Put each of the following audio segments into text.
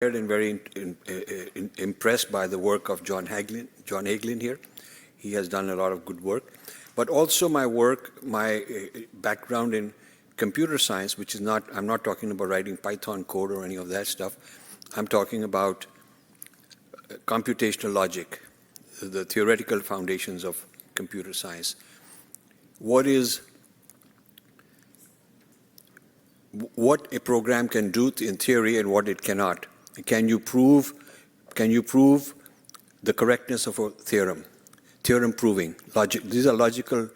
And very impressed by the work of John Hagelin here. He has done a lot of good work. But also my work, my background in computer science, which is not, I'm not talking about writing Python code or any of that stuff. I'm talking about computational logic, the theoretical foundations of computer science. What a program can do in theory and what it cannot. Can you prove the correctness of a theorem? Theorem proving, logic. These are logical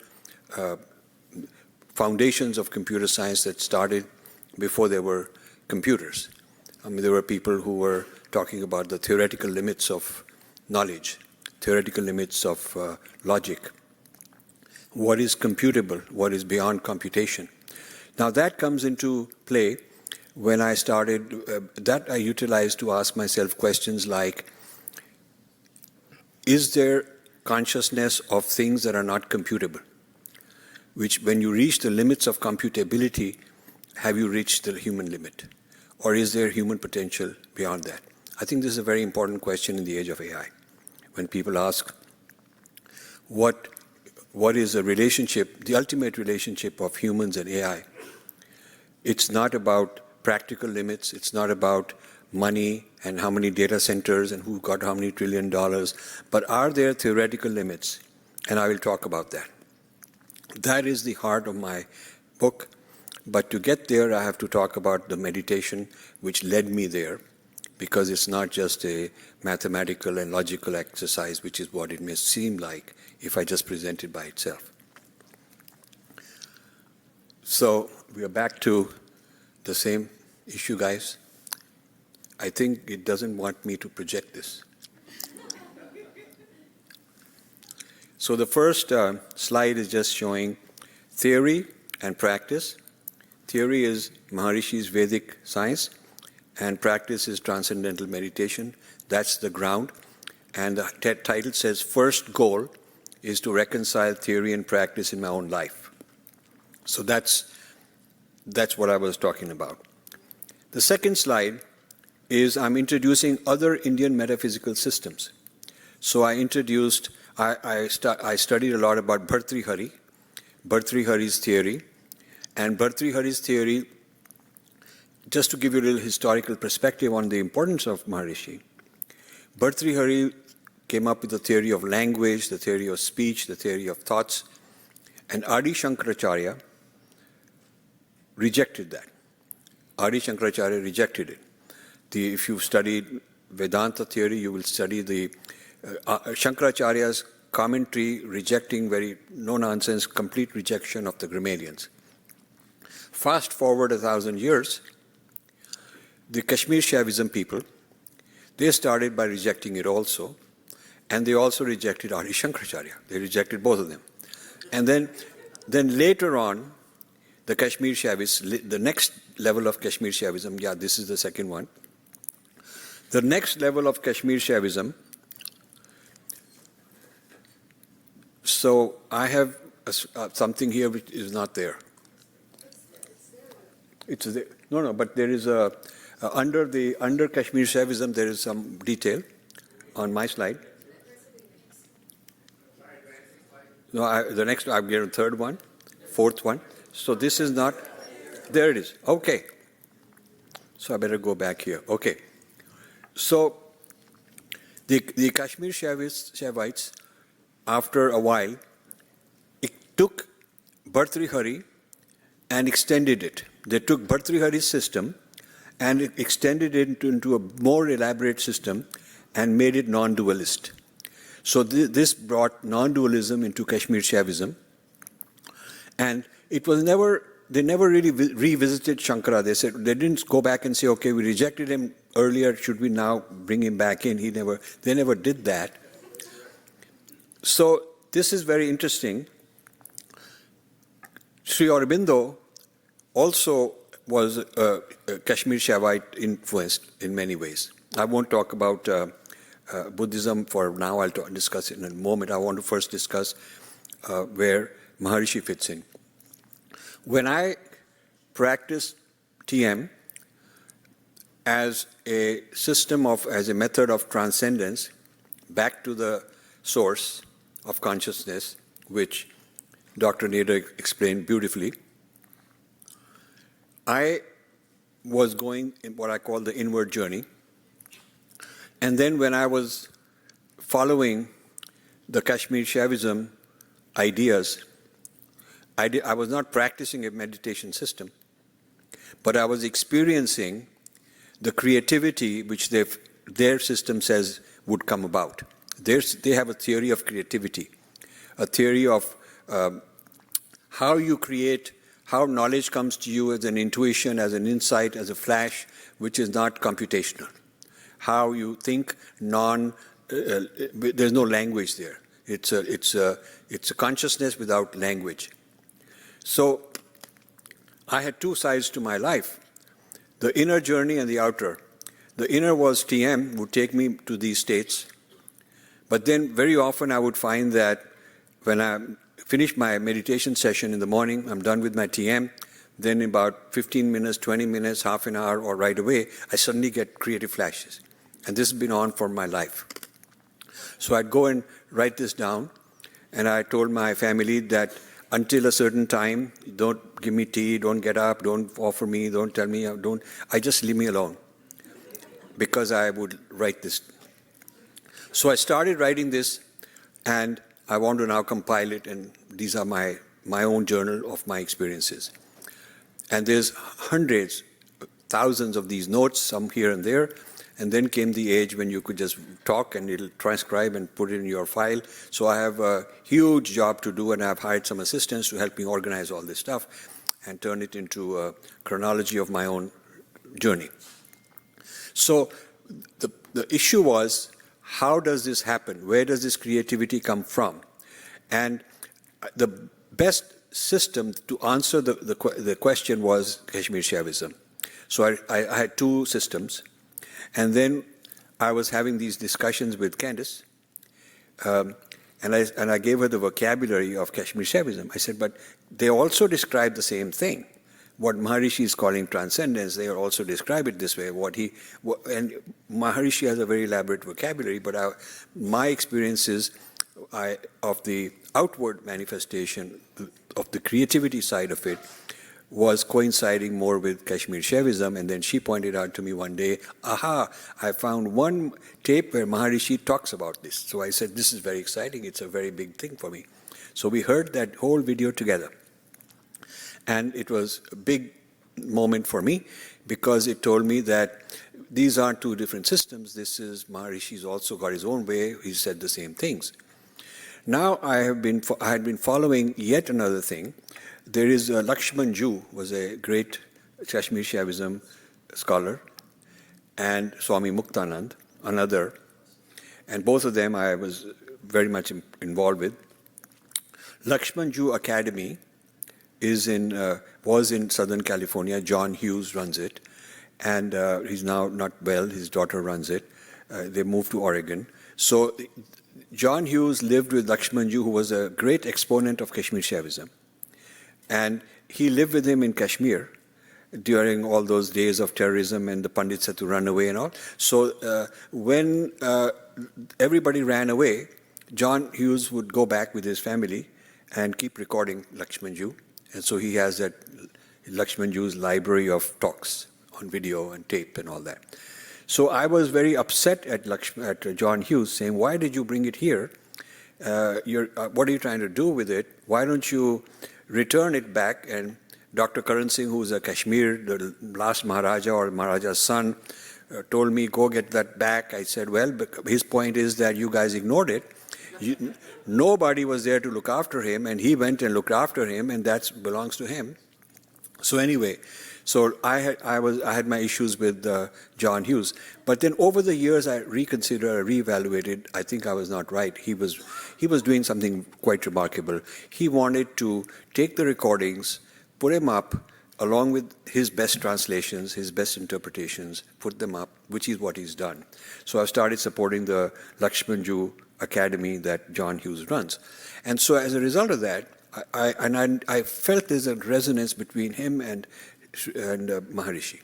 foundations of computer science that started before there were computers. I mean, there were people who were talking about the theoretical limits of knowledge, theoretical limits of logic. What is computable? What is beyond computation? Now that comes into play when I started, that I utilized to ask myself questions like, is there consciousness of things that are not computable? Which, when you reach the limits of computability, have you reached the human limit? Or is there human potential beyond that? I think this is a very important question in the age of AI. When people ask, what is the relationship, the ultimate relationship of humans and AI? It's not about practical limits. It's not about money and how many data centers and who got how many $1 trillion. But are there theoretical limits? And I will talk about that. That is the heart of my book. But to get there, I have to talk about the meditation which led me there, because it's not just a mathematical and logical exercise, which is what it may seem like if I just present it by itself. So we are back to the same issue, guys. I think it doesn't want me to project this. So the first slide is just showing theory and practice. Theory is Maharishi's Vedic science, and practice is transcendental meditation. That's the ground. And the title says, first goal is to reconcile theory and practice in my own life. So that's what I was talking about. The second slide is I'm introducing other Indian metaphysical systems. So I studied a lot about Bhartrihari's theory. And Bhartrihari's theory, just to give you a little historical perspective on the importance of Maharishi, Bhartrihari came up with the theory of language, the theory of speech, the theory of thoughts, and Adi Shankaracharya rejected that. Adi Shankaracharya rejected it. If you've studied Vedanta theory, you will study the Shankaracharya's commentary rejecting very no-nonsense, complete rejection of the grammarians. Fast forward 1,000 years, the Kashmir Shaivism people, they started by rejecting it also, and they also rejected Adi Shankaracharya. They rejected both of them. And then later on, the Kashmir Shaivis, the next level of Kashmir Shaivism, yeah, this is the second one. The next level of Kashmir Shaivism, so I have something here which is not there. It's there. No, but there is under Kashmir Shaivism, there is some detail on my slide. No, the next, I've got a third one, fourth one. So this is not, there it is. Okay. So I better go back here. Okay. So the Kashmir Shaivites, after a while, it took Bhartrihari and extended it. They took Bhartrihari's system and extended it into a more elaborate system and made it non-dualist. So this brought non-dualism into Kashmir Shaivism. And it was they never really revisited Shankara. They didn't go back and say, okay, we rejected him earlier, should we now bring him back in? They never did that. So this is very interesting. Sri Aurobindo also was Kashmir Shaivite influenced in many ways. I won't talk about Buddhism for now. I'll discuss it in a moment. I want to first discuss where Maharishi fits in. When I practiced TM, as a system of, as a method of transcendence back to the source of consciousness, which Dr. Nader explained beautifully. I was going in what I call the inward journey. And then when I was following the Kashmir Shaivism ideas, I was not practicing a meditation system, but I was experiencing the creativity which their system says would come about. They have a theory of creativity, a theory of how you create, how knowledge comes to you as an intuition, as an insight, as a flash, which is not computational. How you think there's no language there. It's a consciousness without language. So I had two sides to my life, the inner journey and the outer. The inner was TM, would take me to these states. But then very often I would find that when I finish my meditation session in the morning, I'm done with my TM, then in about 15 minutes, 20 minutes, half an hour, or right away, I suddenly get creative flashes. And this has been on for my life. So I'd go and write this down, and I told my family that until a certain time, don't give me tea, don't get up, don't offer me, don't tell me, I just leave me alone, because I would write this. So I started writing this, and I want to now compile it, and these are my own journal of my experiences. And there's hundreds, thousands of these notes, some here and there, and then came the age when you could just talk and it'll transcribe and put it in your file. So I have a huge job to do, and I've hired some assistants to help me organize all this stuff and turn it into a chronology of my own journey. So the issue was, how does this happen? Where does this creativity come from? And the best system to answer the question was Kashmir Shaivism. So I had two systems. And then I was having these discussions with Candace, and I gave her the vocabulary of Kashmir Shaivism. I said, but they also describe the same thing. What Maharishi is calling transcendence, they also describe it this way. And Maharishi has a very elaborate vocabulary, but my experiences of the outward manifestation, of the creativity side of it, was coinciding more with Kashmir Shaivism. And then she pointed out to me one day, aha, I found one tape where Maharishi talks about this. So I said, this is very exciting. It's a very big thing for me. So we heard that whole video together. And it was a big moment for me, because it told me that these aren't two different systems. This is, Maharishi's also got his own way. He said the same things. Now I had been following yet another thing. There is Lakshman Ju, was a great Kashmir Shaivism scholar, and Swami Muktanand, another, and both of them I was very much involved with. Lakshman Ju Academy was in Southern California. John Hughes runs it, and he's now not well. His daughter runs it. They moved to Oregon. So John Hughes lived with Lakshman Ju, who was a great exponent of Kashmir Shaivism. And he lived with him in Kashmir during all those days of terrorism and the Pandits had to run away and all. So when everybody ran away, John Hughes would go back with his family and keep recording Lakshman Ju. And so he has that Lakshman Ju's library of talks on video and tape and all that. So I was very upset at John Hughes, saying, why did you bring it here? What are you trying to do with it? Why don't you return it back? And Dr. Karan Singh, who's a Kashmir, the last Maharaja or Maharaja's son, told me, go get that back. I said, well, his point is that you guys ignored it. Nobody was there to look after him, and he went and looked after him, and that belongs to him. So anyway, so I had my issues with John Hughes. But then over the years, I reconsidered, reevaluated. I think I was not right. He was doing something quite remarkable. He wanted to take the recordings, put them up, along with his best translations, his best interpretations, put them up, which is what he's done. So I started supporting the Lakshman Ju Academy that John Hughes runs. And so as a result of that, I felt there's a resonance between him and Maharishi.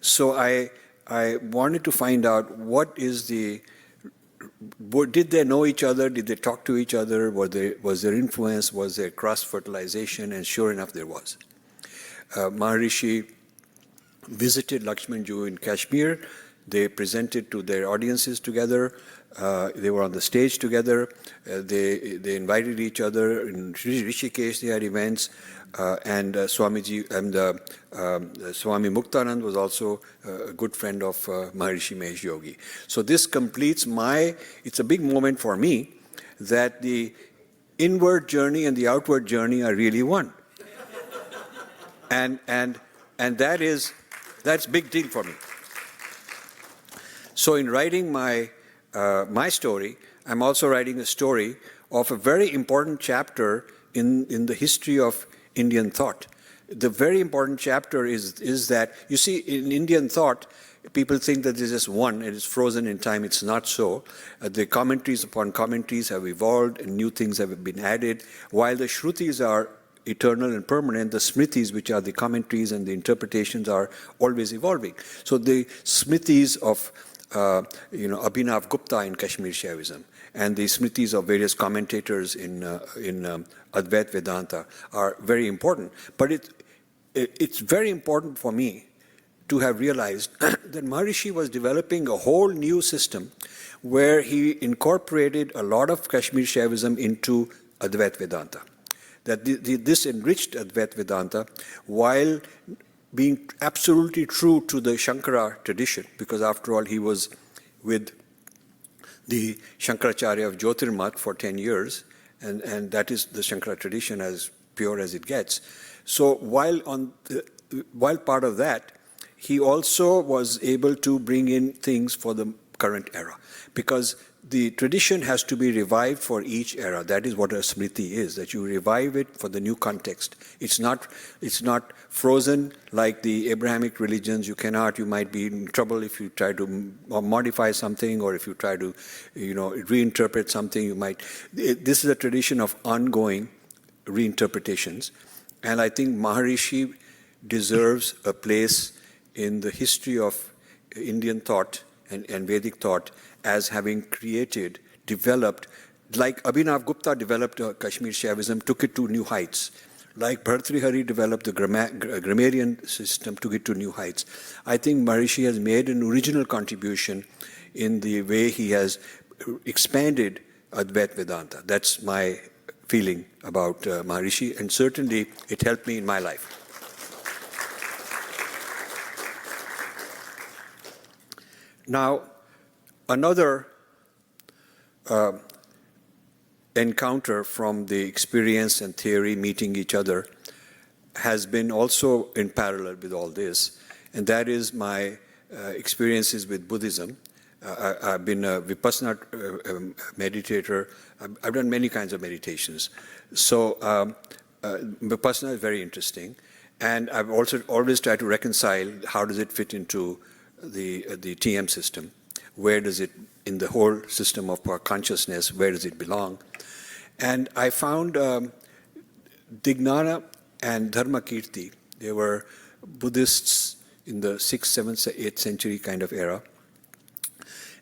So I I wanted to find out did they know each other? Did they talk to each other? Was there influence? Was there cross-fertilization? And sure enough, there was. Maharishi visited Lakshmanju in Kashmir. They presented to their audiences together. They were on the stage together. They invited each other. In Rishikesh, they had events. And Swamiji and Swami Muktanand was also a good friend of Maharishi Mahesh Yogi. So this completes it's a big moment for me that the inward journey and the outward journey are really one. and that's big deal for me. So in writing my story, I'm also writing a story of a very important chapter in the history of Indian thought. The very important chapter is that, you see, in Indian thought, people think that there's just one, it is frozen in time. It's not so. The commentaries upon commentaries have evolved and new things have been added. While the Shrutis are eternal and permanent, the Smritis, which are the commentaries and the interpretations, are always evolving. So the Smritis of Abhinav Gupta in Kashmir Shaivism and the Smritis of various commentators in Advaita Vedanta are very important. But it's very important for me to have realized that Maharishi was developing a whole new system where he incorporated a lot of Kashmir Shaivism into Advaita Vedanta. That this enriched Advaita Vedanta while being absolutely true to the Shankara tradition, because after all he was with the Shankaracharya of Jyotirmat for 10 years, and that is the Shankara tradition as pure as it gets. So while part of that, he also was able to bring in things for the current era, because the tradition has to be revived for each era. That is what a smriti is, that you revive it for the new context. It's not frozen like the Abrahamic religions. You might be in trouble if you try to modify something, or if you try to, reinterpret something. This is a tradition of ongoing reinterpretations. And I think Maharishi deserves a place in the history of Indian thought and Vedic thought as having developed, like Abhinav Gupta developed Kashmir Shaivism, took it to new heights. Like Bhartrihari developed the grammarian system, took it to new heights. I think Maharishi has made an original contribution in the way he has expanded Advaita Vedanta. That's my feeling about Maharishi, and certainly it helped me in my life. Now, another encounter from the experience and theory meeting each other has been also in parallel with all this, and that is my experiences with Buddhism. I've been a Vipassana meditator. I've done many kinds of meditations. So Vipassana is very interesting, and I've also always tried to reconcile how does it fit into the TM system. Where does it, in the whole system of consciousness, where does it belong? And I found Dignana and Dharmakirti. They were Buddhists in the 6th, 7th, 8th century kind of era.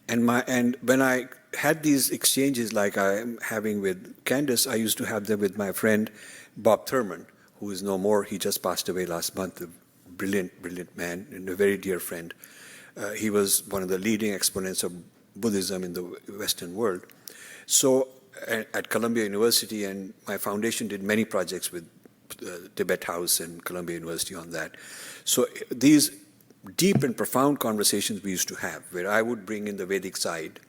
And when I had these exchanges like I'm having with Candace, I used to have them with my friend Bob Thurman, who is no more. He just passed away last month, a brilliant, brilliant man and a very dear friend. He was one of the leading exponents of Buddhism in the Western world. So at Columbia University, and my foundation did many projects with Tibet House and Columbia University on that. So these deep and profound conversations we used to have, where I would bring in the Vedic side,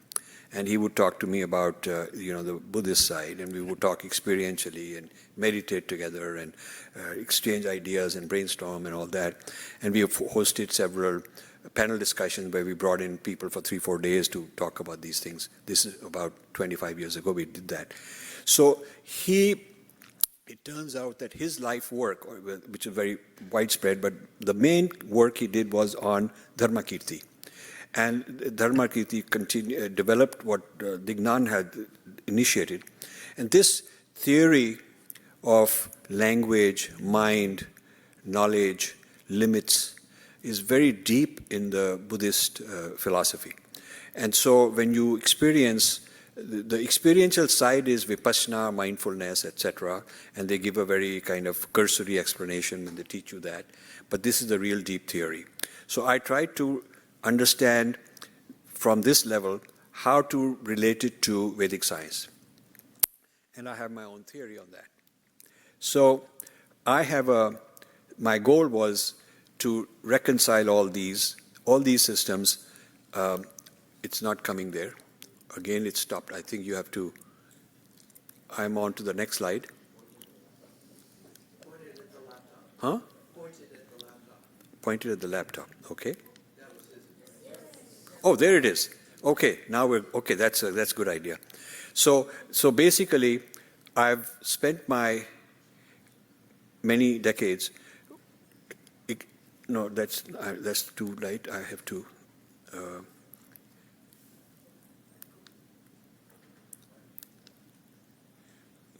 and he would talk to me about the Buddhist side, and we would talk experientially and meditate together and exchange ideas and brainstorm and all that. And we have hosted several panel discussions where we brought in people for 3-4 days to talk about these things. This is about 25 years ago we did that. So it turns out that his life work, which is very widespread, but the main work he did was on Dharmakirti. And Dharmakirti developed what Dignan had initiated. And this theory of language, mind, knowledge, limits, is very deep in the Buddhist philosophy. And so when you experience, the experiential side is vipassana, mindfulness, etc., and they give a very kind of cursory explanation when they teach you that. But this is the real deep theory. So I tried to understand from this level how to relate it to Vedic science. And I have my own theory on that. So I have my goal was to reconcile all these systems. It's not coming there. Again, it stopped. I think you have to, I'm on to the next slide. Pointed at the laptop. Huh? Pointed at the laptop. Pointed at the laptop, okay. That was his. Oh, there it is. Okay, now okay, that's a good idea. So basically, I've spent my many decades, no, that's too light, I have to,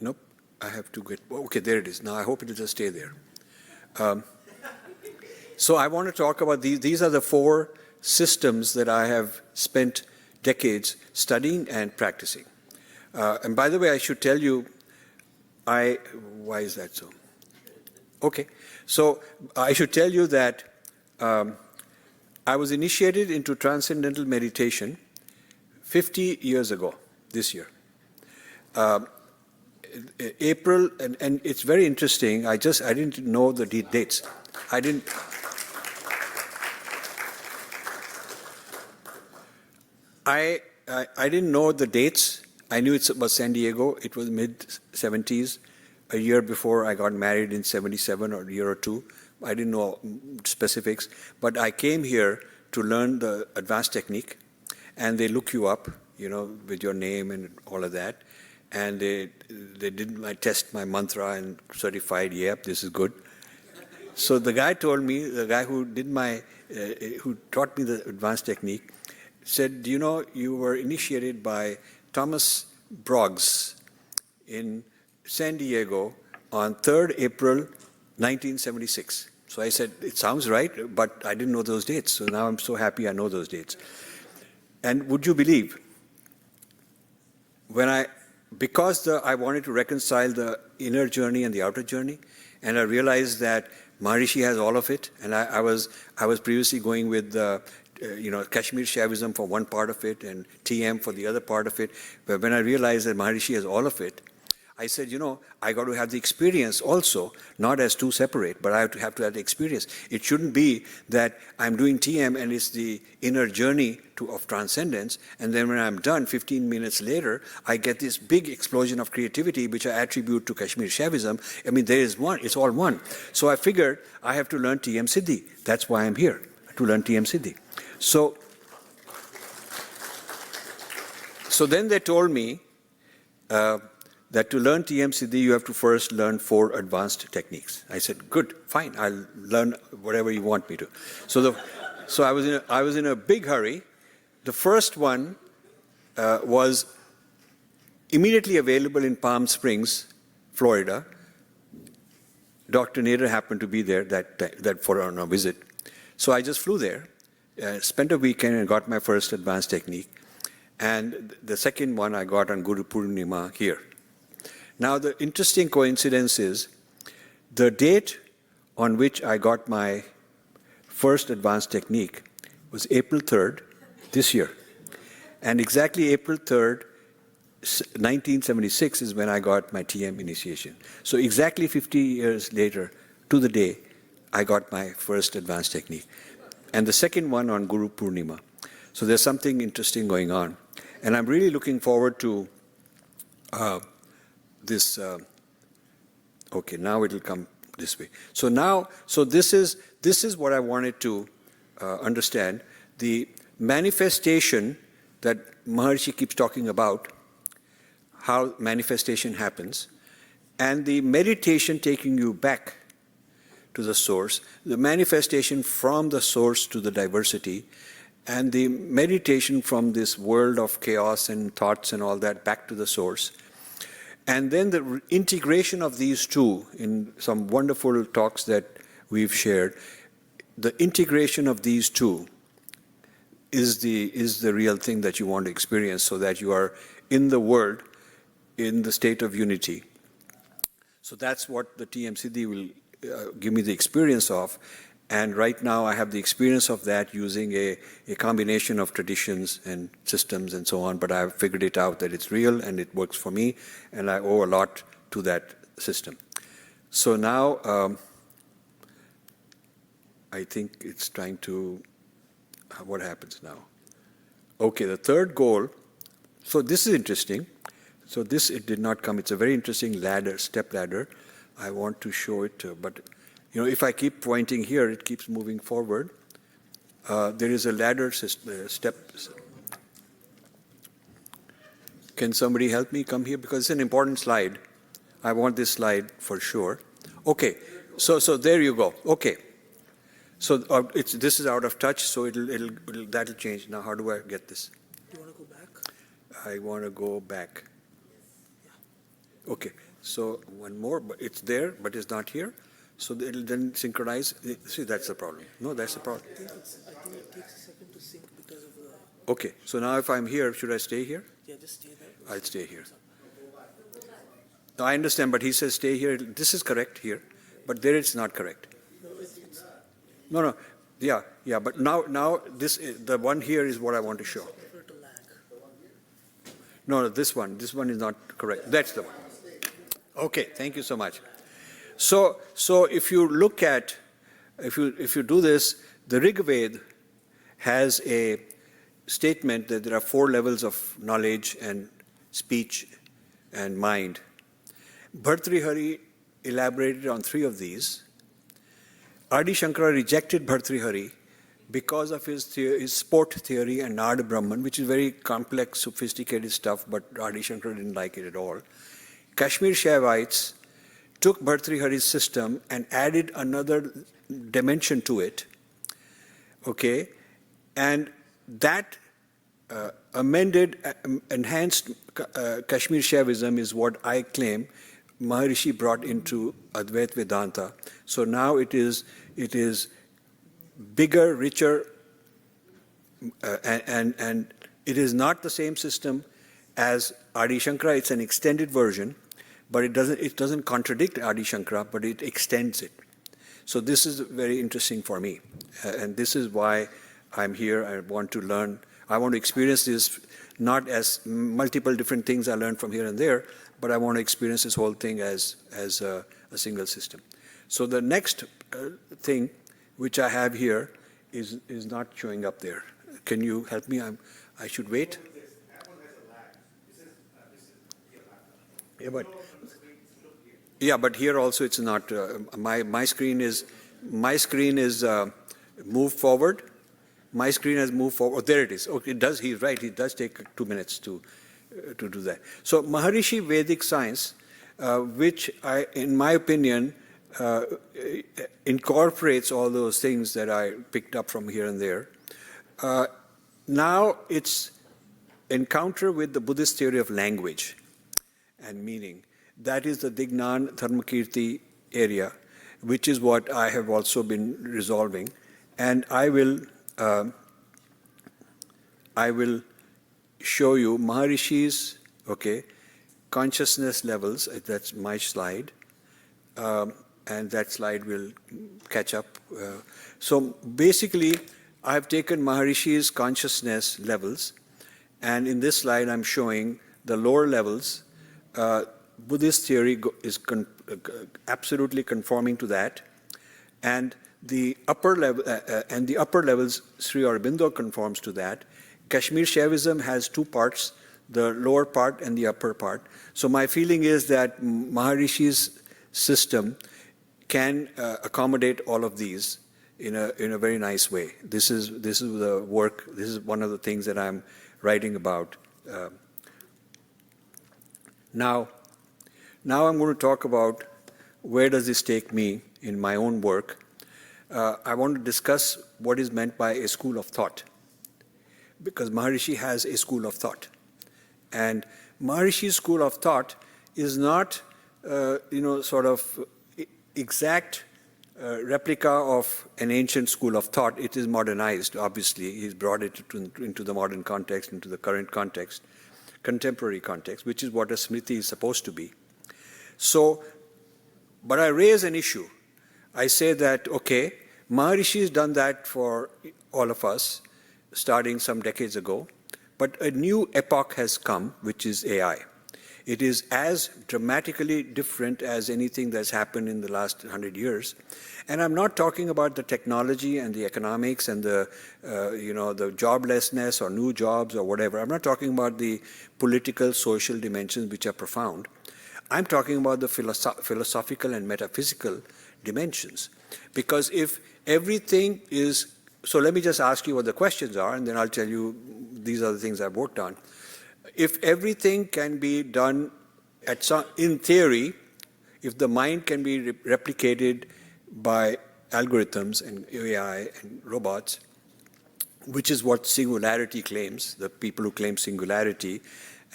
nope, I have to get, okay, there it is. Now I hope it will just stay there. So I want to talk about these are the 4 systems that I have spent decades studying and practicing. And by the way, I should tell you, why is that so? Okay, so I should tell you that I was initiated into transcendental meditation 50 years ago, this year. April, and it's very interesting, I didn't know the dates. I didn't know the dates. I knew it was San Diego. It was mid-70s, a year before I got married in 77 or a year or two. I didn't know specifics. But I came here to learn the advanced technique, and they look you up, with your name and all of that. And they did test my mantra and certified, yep, this is good. So the guy told me, the guy who who taught me the advanced technique, said, you were initiated by Thomas Broggs in San Diego on 3rd April 1976. So I said, it sounds right, but I didn't know those dates. So now I'm so happy I know those dates. And would you believe, because I wanted to reconcile the inner journey and the outer journey, and I realized that Maharishi has all of it, and I was previously going with Kashmir Shaivism for one part of it and TM for the other part of it. But when I realized that Maharishi has all of it, I said, I got to have the experience also, not as two separate, but I have to have the experience. It shouldn't be that I'm doing TM and it's the inner journey of transcendence, and then when I'm done, 15 minutes later, I get this big explosion of creativity, which I attribute to Kashmir Shaivism. I mean, there is one, it's all one. So I figured I have to learn TM Siddhi. That's why I'm here, to learn TM Siddhi. So then they told me, that to learn TM Siddhi, you have to first learn 4 advanced techniques. I said, good, fine, I'll learn whatever you want me to. So I was in a big hurry. The first one was immediately available in Palm Springs, Florida. Dr. Nader happened to be there that for on a visit. So I just flew there, spent a weekend and got my first advanced technique. And the second one I got on Guru Purnima here. Now, the interesting coincidence is the date on which I got my first advanced technique was April 3rd this year. And exactly April 3rd, 1976 is when I got my TM initiation. So exactly 50 years later, to the day, I got my first advanced technique. And the second one on Guru Purnima. So there's something interesting going on. And I'm really looking forward to this, okay, now it'll come this way. So this is what I wanted to understand. The manifestation that Maharishi keeps talking about, how manifestation happens, and the meditation taking you back to the source, the manifestation from the source to the diversity, and the meditation from this world of chaos and thoughts and all that back to the source. And then the integration of these two in some wonderful talks that we've shared the integration of these two is the real thing that you want to experience, so that you are in the world in the state of unity. So that's what the TMCD will give me the experience of. And right now I have the experience of that using a combination of traditions and systems and so on, but I've figured it out that it's real and it works for me, and I owe a lot to that system. So now I think it's trying to, what happens now? Okay, the third goal, so this is interesting. So this, it did not come, it's a very interesting ladder, step ladder. I want to show it, but you know, if I keep pointing here, it keeps moving forward. There is a ladder step. Can somebody help me come here? Because it's an important slide. I want this slide for sure. Okay, so there you go. Okay, so this is out of touch, so that'll change. Now, how do I get this? Do you want to go back? I want to go back. Okay, so one more, but it's there, but it's not here. So it'll then synchronize. See, that's the problem. No, that's the problem. I think it takes a second to sync because of the... Okay, so now if I'm here, should I stay here? Yeah, just stay there. I'll stay here. No, I understand, but he says stay here. This is correct here, but there it's not correct. No, yeah, but now this the one here is what I want to show. No, this one is not correct. That's the one. Okay, thank you so much. So if you look at, if you do this, the Rig Veda has a statement that there are 4 levels of knowledge and speech and mind. Bhartrihari elaborated on 3 of these. Adi Shankara rejected Bhartrihari because of his sport theory and Nada Brahman, which is very complex, sophisticated stuff, but Adi Shankara didn't like it at all. Kashmir Shaivites took Bhartrihari's system and added another dimension to it, okay, and that amended, enhanced Kashmir Shaivism is what I claim Maharishi brought into Advaita Vedanta. So now it is bigger, richer, and it is not the same system as Adi Shankara. It's an extended version. But it doesn't contradict Adi Shankara, but it extends it. So this is very interesting for me. And this is why I'm here. I want to learn. I want to experience this not as multiple different things I learned from here and there, but I want to experience this whole thing as a single system. So the next thing which I have here is not showing up there. Can you help me? I should wait. Yeah, but here also it's not. My screen is moved forward. My screen has moved forward. Oh, there it is. Okay, it does. He's right. It does take 2 minutes to do that. So Maharishi Vedic science, which in my opinion, incorporates all those things that I picked up from here and there. Now it's encounter with the Buddhist theory of language and meaning. That is the Dignan Dharmakirti area, which is what I have also been resolving. And I will show you Maharishi's, consciousness levels. That's my slide. And that slide will catch up. So basically, I've taken Maharishi's consciousness levels, and in this slide I'm showing the lower levels. Buddhist theory is absolutely conforming to that, and the upper levels, Sri Aurobindo conforms to that. Kashmir Shaivism has 2 parts, the lower part and the upper part. So my feeling is that Maharishi's system can accommodate all of these in a very nice way. This is the work. This is one of the things that I'm writing about. Now I'm going to talk about where does this take me in my own work. I want to discuss what is meant by a school of thought, because Maharishi has a school of thought. And Maharishi's school of thought is not, sort of exact replica of an ancient school of thought. It is modernized, obviously. He's brought it into the modern context, into the current context, contemporary context, which is what a Smriti is supposed to be. So, but I raise an issue. I say that, okay, Maharishi has done that for all of us, starting some decades ago, but a new epoch has come, which is AI. It is as dramatically different as anything that's happened in the last 100 years. And I'm not talking about the technology and the economics and the joblessness or new jobs or whatever. I'm not talking about the political, social dimensions which are profound. I'm talking about the philosophical and metaphysical dimensions. Because if everything is, so let me just ask you what the questions are, and then I'll tell you these are the things I've worked on. If everything can be done in theory, if the mind can be replicated by algorithms and AI and robots, which is what singularity claims, the people who claim singularity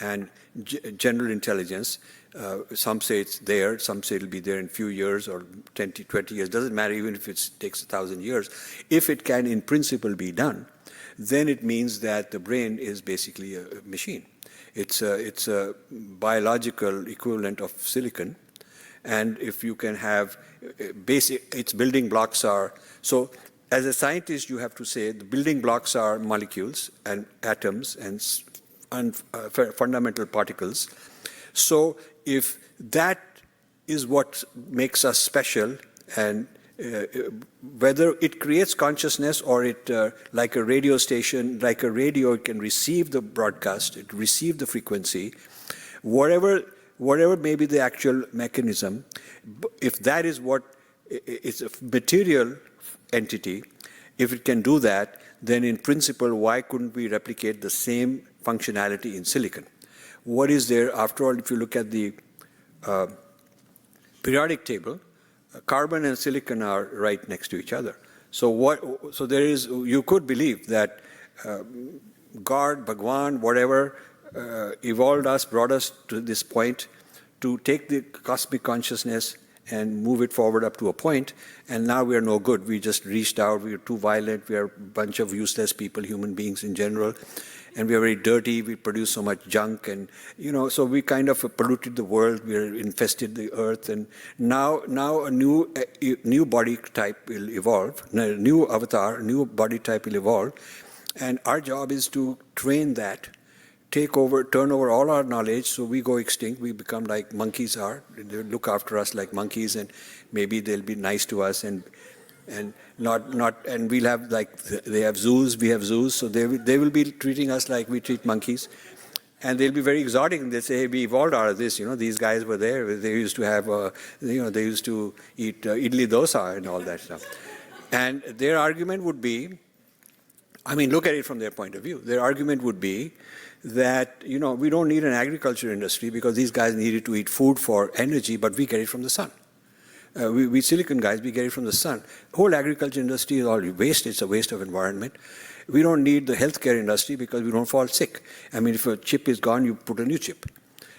and general intelligence, some say it's there, some say it'll be there in a few years or 20 years, doesn't matter even if it takes 1,000 years. If it can in principle be done, then it means that the brain is basically a machine. It's a biological equivalent of silicon, and if you can have its building blocks are, so as a scientist you have to say the building blocks are molecules and atoms and fundamental particles. So if that is what makes us special, and whether it creates consciousness or it, like a radio station, like a radio, it can receive the broadcast, it receive the frequency, whatever may be the actual mechanism, if that is what, it's a material entity, if it can do that, then in principle, why couldn't we replicate the same functionality in silicon? What is there, after all, if you look at the periodic table, carbon and silicon are right next to each other. So there is, you could believe that God, Bhagwan, whatever, evolved us, brought us to this point to take the cosmic consciousness and move it forward up to a point, and now we are no good. We just reached out, we are too violent, we are a bunch of useless people, human beings in general, and we are very dirty, we produce so much junk, and so we kind of polluted the world, we are infested the earth, and now a new body type will evolve, a new avatar, a new body type will evolve, and our job is to train that, take over, turn over all our knowledge, so we go extinct, we become like monkeys are, they look after us like monkeys, and maybe they'll be nice to us, and we'll have, like, they have zoos, we have zoos, so they will be treating us like we treat monkeys, and they'll be very exotic, and they say, hey, we evolved out of this, these guys were there, they used to have, they used to eat idli dosa and all that stuff. And their argument would be, I mean, look at it from their point of view, their argument would be that, we don't need an agriculture industry because these guys needed to eat food for energy, but we get it from the sun. We silicon guys, we get it from the sun. Whole agriculture industry is all waste. It's a waste of environment. We don't need the healthcare industry because we don't fall sick. I mean, if a chip is gone, you put a new chip.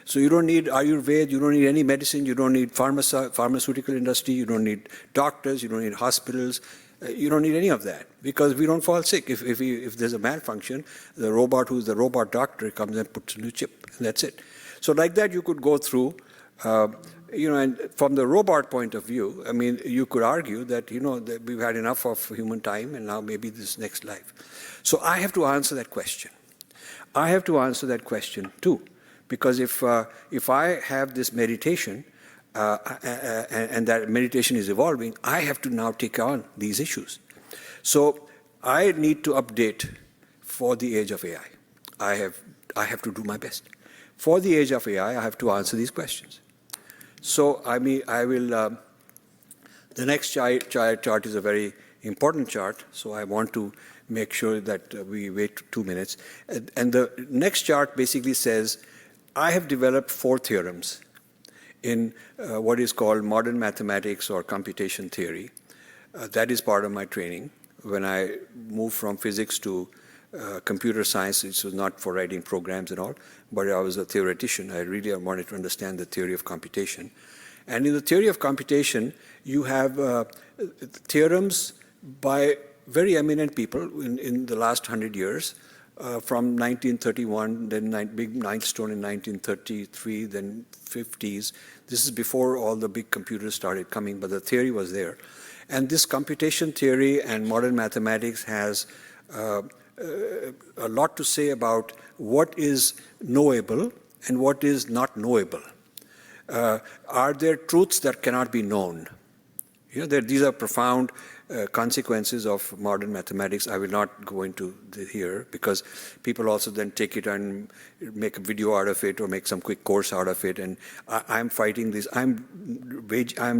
So you don't need Ayurveda, you don't need any medicine, you don't need pharmaceutical industry, you don't need doctors, you don't need hospitals. You don't need any of that because we don't fall sick. If there's a malfunction, the robot who's the robot doctor comes and puts a new chip, and that's it. So like that, you could go through, and from the robot point of view, I mean, you could argue that, that we've had enough of human time and now maybe this next life. So I have to answer that question. I have to answer that question too, because if I have this meditation, and that meditation is evolving, I have to now take on these issues. So I need to update for the age of AI. I have to do my best. For the age of AI, I have to answer these questions. So I will, the next chart is a very important chart, so I want to make sure that we wait 2 minutes. And the next chart basically says, I have developed 4 theorems in what is called modern mathematics or computation theory. That is part of my training. When I moved from physics to computer science, it was not for writing programs and all, but I was a theoretician. I really wanted to understand the theory of computation. And in the theory of computation, you have theorems by very eminent people in the last 100 years, from 1931, then big milestone in 1933, then 50s. This is before all the big computers started coming, but the theory was there. And this computation theory and modern mathematics has a lot to say about what is knowable and what is not knowable. Are there truths that cannot be known? These are profound consequences of modern mathematics. I will not go into here because people also then take it and make a video out of it or make some quick course out of it. And I'm fighting this. I'm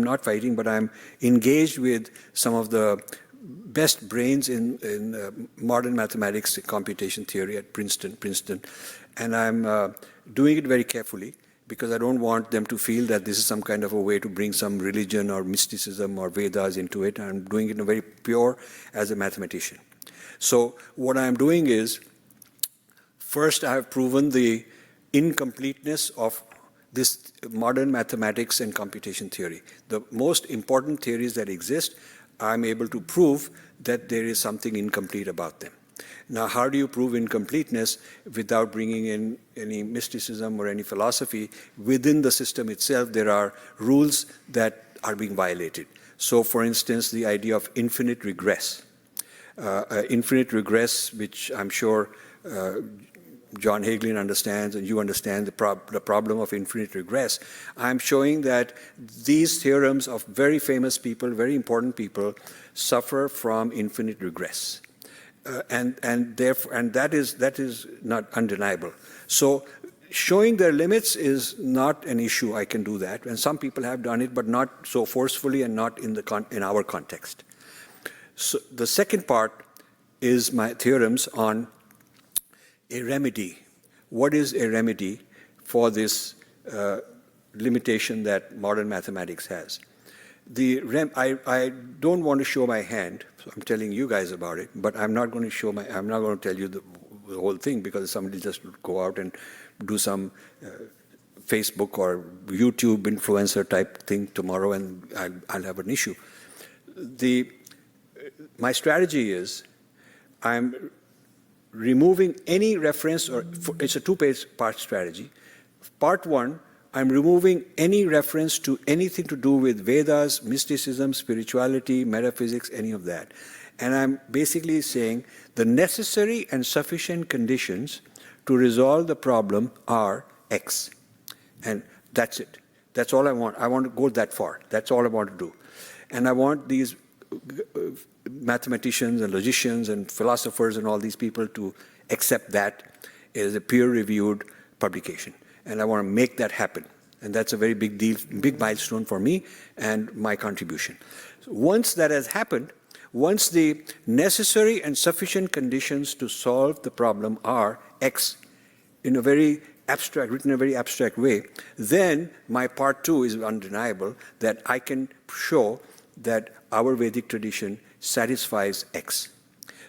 not fighting, but I'm engaged with some of the best brains in modern mathematics, computation theory at Princeton, and I'm doing it very carefully, because I don't want them to feel that this is some kind of a way to bring some religion or mysticism or Vedas into it. I'm doing it in a very pure as a mathematician. So what I'm doing is, first I have proven the incompleteness of this modern mathematics and computation theory. The most important theories that exist, I'm able to prove that there is something incomplete about them. Now, how do you prove incompleteness without bringing in any mysticism or any philosophy? Within the system itself, there are rules that are being violated. So, for instance, the idea of infinite regress. Infinite regress, which I'm sure John Hagelin understands and you understand, the problem of infinite regress. I'm showing that these theorems of very famous people, very important people, suffer from infinite regress. And that is not undeniable. So showing their limits is not an issue. I can do that, and some people have done it, but not so forcefully and not in our context. So the second part is my theorems on a remedy. What is a remedy for this limitation that modern mathematics has? I don't want to show my hand, so I'm telling you guys about it, but I'm not going to tell you the whole thing, because somebody just go out and do some Facebook or YouTube influencer type thing tomorrow, and I'll have an issue. My strategy is I'm removing any reference, it's a two-part strategy. Part one, I'm removing any reference to anything to do with Vedas, mysticism, spirituality, metaphysics, any of that. And I'm basically saying the necessary and sufficient conditions to resolve the problem are X. And that's it. That's all I want. I want to go that far. That's all I want to do. And I want these mathematicians and logicians and philosophers and all these people to accept that as a peer-reviewed publication. And I want to make that happen. And that's a very big deal, big milestone for me and my contribution. So once that has happened, once the necessary and sufficient conditions to solve the problem are X in a very abstract, written in a very abstract way, then my part two is undeniable, that I can show that our Vedic tradition satisfies X.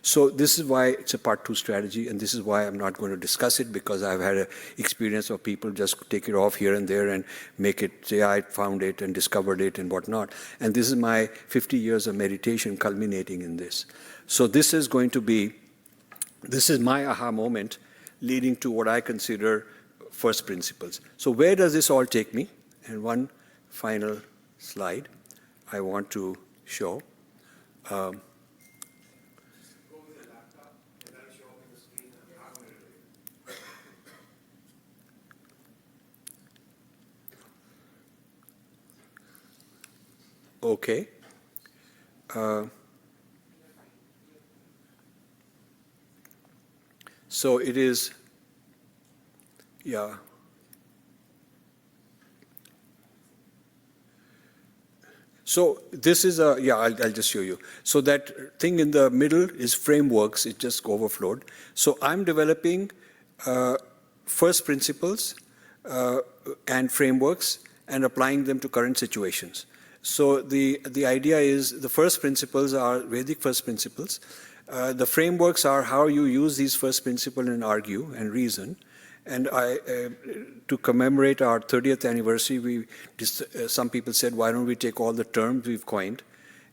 So this is why it's a part two strategy, and this is why I'm not going to discuss it, because I've had an experience of people just take it off here and there and make it, say, I found it and discovered it and whatnot. And this is my 50 years of meditation culminating in this. So this is my aha moment leading to what I consider first principles. So where does this all take me? And one final slide I want to show. Okay. So it is, yeah. So this is I'll just show you. So that thing in the middle is frameworks. It just overflowed. So I'm developing first principles and frameworks and applying them to current situations. So the idea is the first principles are Vedic first principles. The frameworks are how you use these first principles and argue and reason. And to commemorate our 30th anniversary, some people said, why don't we take all the terms we've coined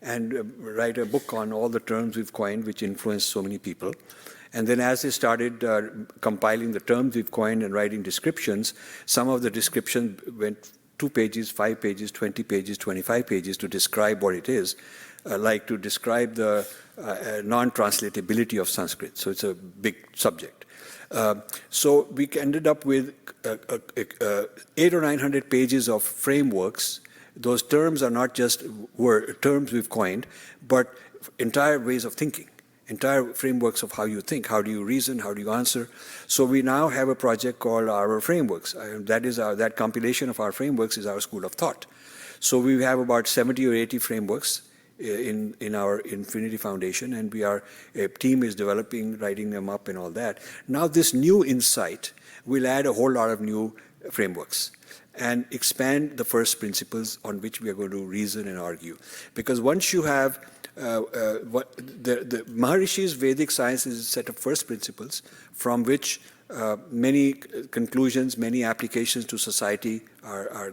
and write a book on all the terms we've coined, which influenced so many people. And then as they started compiling the terms we've coined and writing descriptions, some of the descriptions went 2 pages, 5 pages, 20 pages, 25 pages to describe what it is, like to describe the non-translatability of Sanskrit. So it's a big subject. So we ended up with 800 or 900 pages of frameworks. Those terms are not just terms we've coined, but entire ways of thinking, entire frameworks of how you think, how do you reason, how do you answer. So we now have a project called Our Frameworks. That compilation of our frameworks is our school of thought. So we have about 70 or 80 frameworks in our Infinity Foundation, and a team is developing, writing them up and all that. Now this new insight will add a whole lot of new frameworks and expand the first principles on which we are going to reason and argue. Because once you have the Maharishi's Vedic science is a set of first principles from which many conclusions, many applications to society are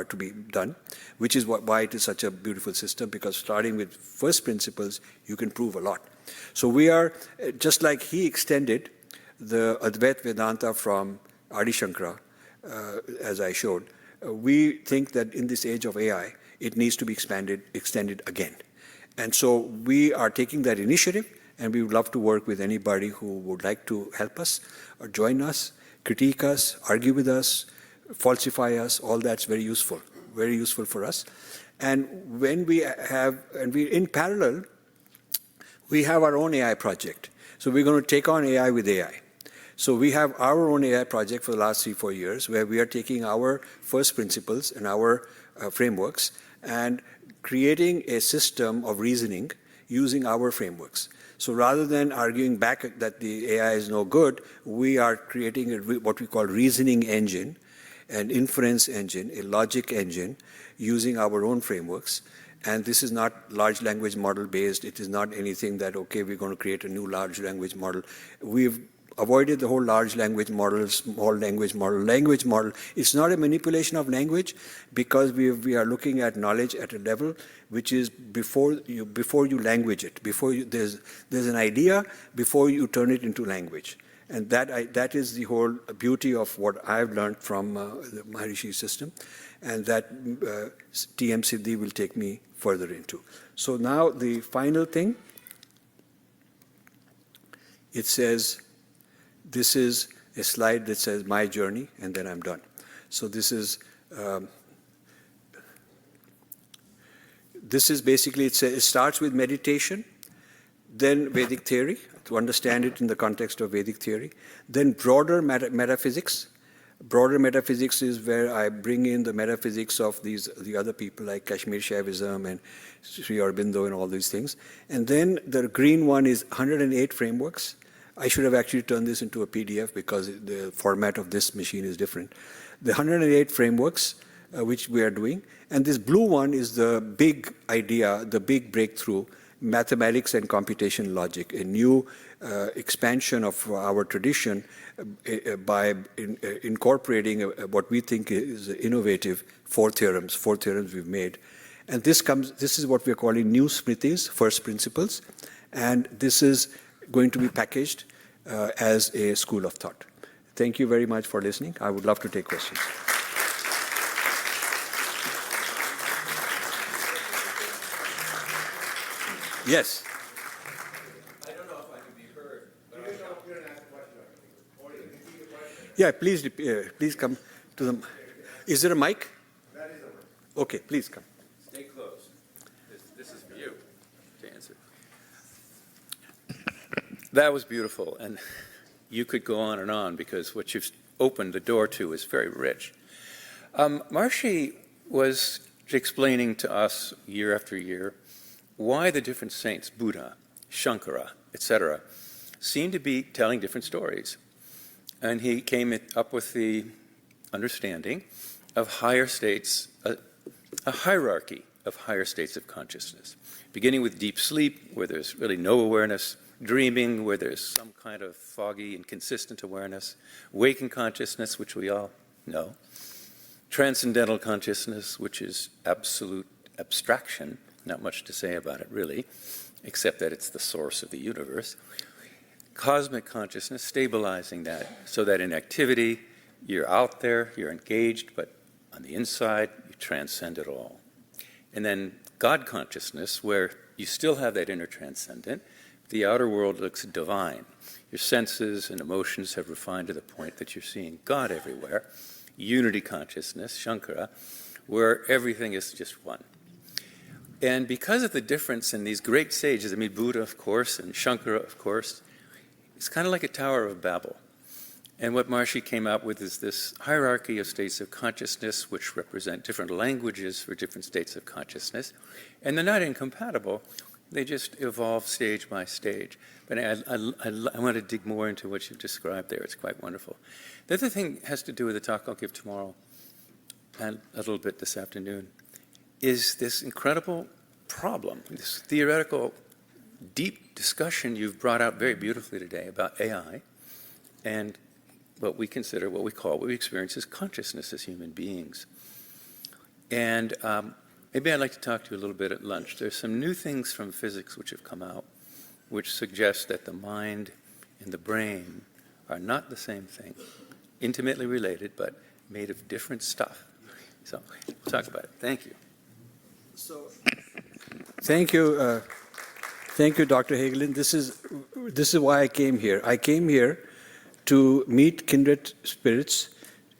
to be done, which is why it is such a beautiful system, because starting with first principles, you can prove a lot. So we are, just like he extended the Advaita Vedanta from Adi Shankara, as I showed, we think that in this age of AI, it needs to be extended again. And so we are taking that initiative, and we would love to work with anybody who would like to help us or join us, critique us, argue with us, falsify us. All that's very useful for us. And in parallel, we have our own AI project. So we're going to take on AI with AI. So we have our own AI project for the last 3-4 years, where we are taking our first principles and our frameworks and creating a system of reasoning using our frameworks. So rather than arguing back that the AI is no good, we are creating what we call reasoning engine, an inference engine, a logic engine, using our own frameworks. And this is not large language model based. It is not anything that, okay, we're going to create a new large language model. We've avoided the whole large language model, small language model. It's not a manipulation of language, because we are looking at knowledge at a level which is before you language it, there's an idea before you turn it into language. And that is the whole beauty of what I've learned from the Maharishi system, and that TM Siddhi will take me further into. So now the final thing, it says, this is a slide that says my journey, and then I'm done. So this is basically, it starts with meditation, then Vedic theory, to understand it in the context of Vedic theory, then broader metaphysics. Broader metaphysics is where I bring in the metaphysics of the other people like Kashmir Shaivism and Sri Aurobindo and all these things. And then the green one is 108 frameworks. I should have actually turned this into a PDF because the format of this machine is different. The 108 frameworks, which we are doing. And this blue one is the big idea, the big breakthrough, mathematics and computation logic, a new expansion of our tradition by incorporating what we think is innovative 4 theorems we've made. And this is what we're calling new smritis, first principles. And this is going to be packaged as a school of thought. Thank you very much for listening. I would love to take questions. Yes. I don't know if I can be heard. Yeah, please come to them. Is there a mic? That is a mic. Okay, please come. Stay close. This is for you to answer. That was beautiful, and you could go on and on because what you've opened the door to is very rich. Maharishi was explaining to us year after year why the different saints, Buddha, Shankara, etc., seem to be telling different stories. And he came up with the understanding of higher states, a hierarchy of higher states of consciousness, beginning with deep sleep, where there's really no awareness, dreaming, where there's some kind of foggy, inconsistent awareness, waking consciousness, which we all know, transcendental consciousness, which is absolute abstraction, not much to say about it really, except that it's the source of the universe, cosmic consciousness, stabilizing that so that in activity, you're out there, you're engaged, but on the inside, you transcend it all. And then God consciousness, where you still have that inner transcendent, the outer world looks divine. Your senses and emotions have refined to the point that you're seeing God everywhere. Unity consciousness, Shankara, where everything is just one. And because of the difference in these great sages, I mean, Buddha, of course, and Shankara, of course, it's kind of like a Tower of Babel. And what Maharishi came out with is this hierarchy of states of consciousness, which represent different languages for different states of consciousness. And they're not incompatible. They just evolve stage by stage. But I want to dig more into what you've described there. It's quite wonderful. The other thing has to do with the talk I'll give tomorrow and a little bit this afternoon, is this incredible problem, this theoretical, deep discussion you've brought out very beautifully today about AI and what we consider, what we experience as consciousness as human beings. And maybe I'd like to talk to you a little bit at lunch. There's some new things from physics which have come out which suggest that the mind and the brain are not the same thing, intimately related, but made of different stuff. So we'll talk about it. Thank you. So, thank you, Dr. Hagelin. This is why I came here. I came here to meet kindred spirits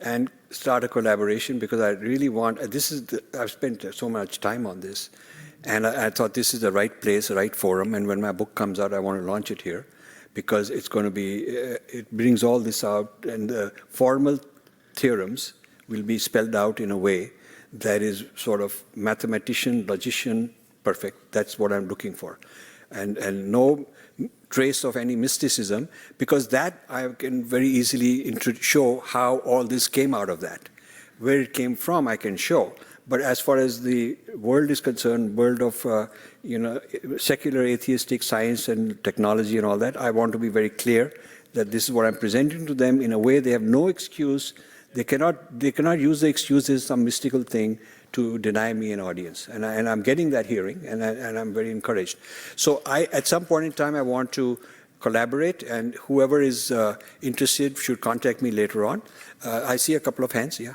and start a collaboration because I really want. I've spent so much time on this, and I thought this is the right place, the right forum. And when my book comes out, I want to launch it here because it's going to be. It brings all this out, and the formal theorems will be spelled out in a way that is sort of mathematician, logician, perfect. That's what I'm looking for. And no trace of any mysticism, because that I can very easily show how all this came out of that. Where it came from, I can show. But as far as the world is concerned, world of secular atheistic science and technology and all that, I want to be very clear that this is what I'm presenting to them in a way they have no excuse. They cannot use the excuse as some mystical thing to deny me an audience. And I'm getting that hearing, and I'm very encouraged. So at some point in time, I want to collaborate, and whoever is interested should contact me later on. I see a couple of hands, yeah.